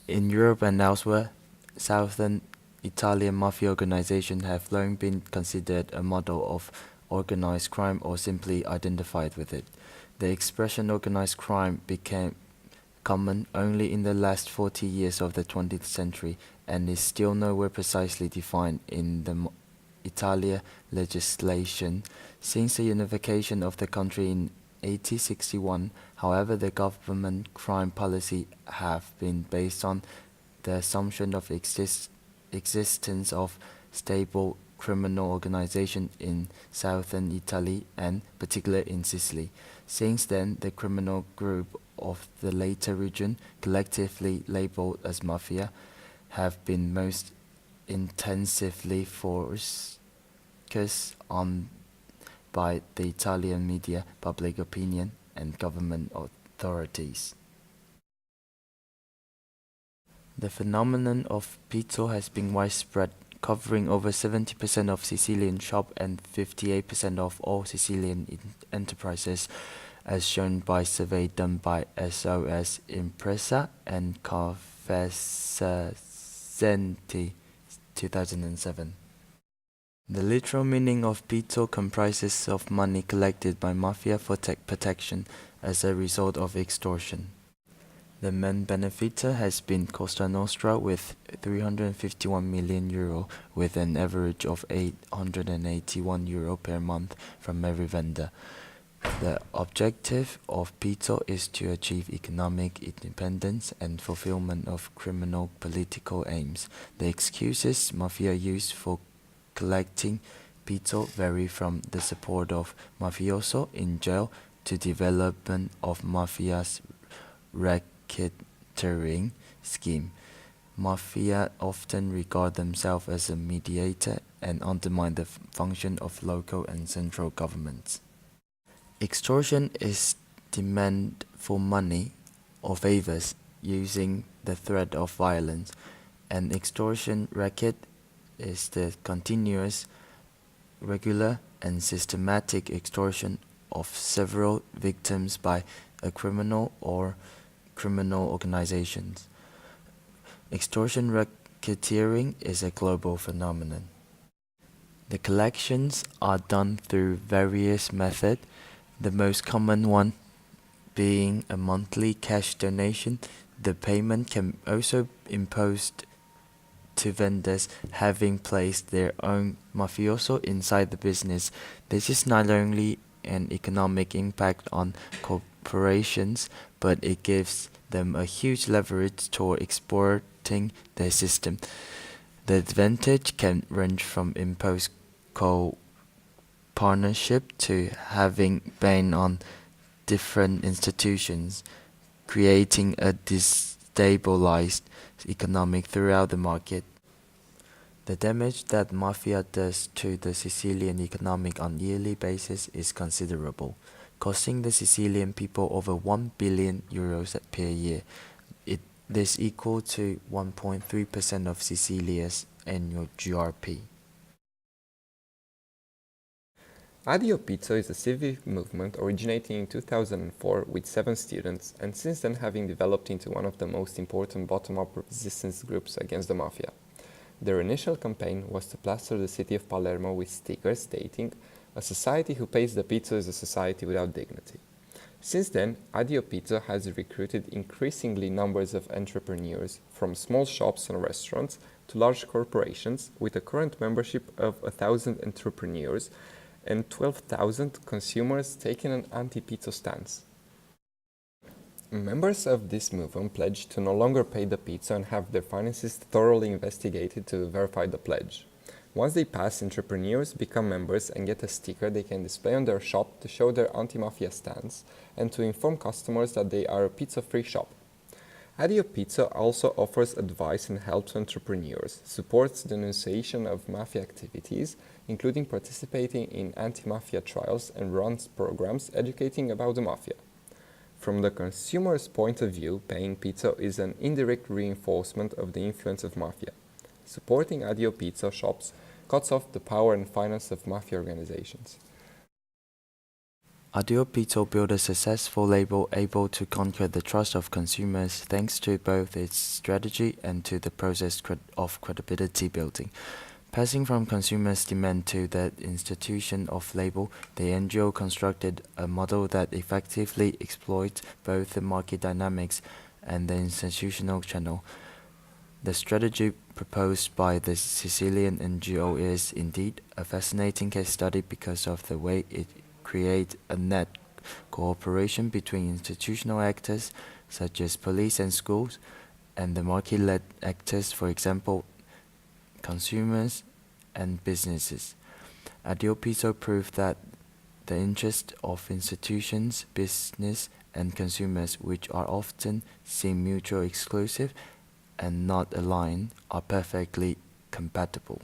In Europe and elsewhere, southern Italian mafia organizations have long been considered a model of organized crime or simply identified with it. The expression organized crime became common only in the last 40 years of the 20th century and is still nowhere precisely defined in the Italia legislation. Since the unification of the country in 1861, however, the government crime policy have been based on the assumption of existence of stable criminal organization in southern Italy and particularly in Sicily. Since then, the criminal group of the later region, collectively labeled as mafia, have been most intensively focused on by the Italian media, public opinion, and government authorities. The phenomenon of Pizzo has been widespread, covering over 70% of Sicilian shops and 58% of all Sicilian enterprises, as shown by a survey done by SOS Impresa and Confesercenti 2007. The literal meaning of Pizzo comprises of money collected by mafia for protection as a result of extortion. The main benefactor has been Costa Nostra with €351 million, with an average of €881 per month from every vendor. The objective of Pizzo is to achieve economic independence and fulfillment of criminal political aims. The excuses mafia use for collecting Pizzo vary from the support of mafioso in jail to development of mafia's racketeering scheme. Mafia often regard themselves as a mediator and undermine the function of local and central governments. Extortion is demand for money or favors using the threat of violence. An extortion racket is the continuous, regular, and systematic extortion of several victims by a criminal or criminal organizations. Extortion racketeering is a global phenomenon. The collections are done through various methods, the most common one being a monthly cash donation. The payment can also be imposed to vendors having placed their own mafioso inside the business. This is not only an economic impact on corporations, but it gives them a huge leverage toward exporting their system. The advantage can range from imposed partnership to having ban on different institutions, creating a destabilized economic throughout the market. The damage that mafia does to the Sicilian economic on a yearly basis is considerable, costing the Sicilian people over €1 billion per year. This equal to 1.3% of Sicilia's annual GRP. AddioPizzo is a civic movement originating in 2004 with 7 students and since then having developed into one of the most important bottom-up resistance groups against the mafia. Their initial campaign was to plaster the city of Palermo with stickers stating, "A society who pays the pizzo is a society without dignity." Since then, AddioPizzo has recruited increasingly numbers of entrepreneurs, from small shops and restaurants to large corporations, with a current membership of 1,000 entrepreneurs and 12,000 consumers taking an anti-pizzo stance. Members of this movement pledged to no longer pay the pizzo and have their finances thoroughly investigated to verify the pledge. Once they pass, entrepreneurs become members and get a sticker they can display on their shop to show their anti-mafia stance and to inform customers that they are a pizza-free shop. AddioPizzo also offers advice and help to entrepreneurs, supports denunciation of mafia activities, including participating in anti-mafia trials, and runs programs educating about the mafia. From the consumer's point of view, paying pizzo is an indirect reinforcement of the influence of mafia. Supporting AddioPizzo shops cuts off the power and finance of mafia organizations. AddioPizzo built a successful label able to conquer the trust of consumers thanks to both its strategy and to the process of credibility building. Passing from consumers' demand to the institution of label, the NGO constructed a model that effectively exploits both the market dynamics and the institutional channel. The strategy proposed by the Sicilian NGO is indeed a fascinating case study because of the way it creates a net cooperation between institutional actors such as police and schools and the market-led actors, for example, consumers and businesses. AddioPizzo proved that the interests of institutions, business, and consumers, which are often seen mutually exclusive and not aligned, are perfectly compatible.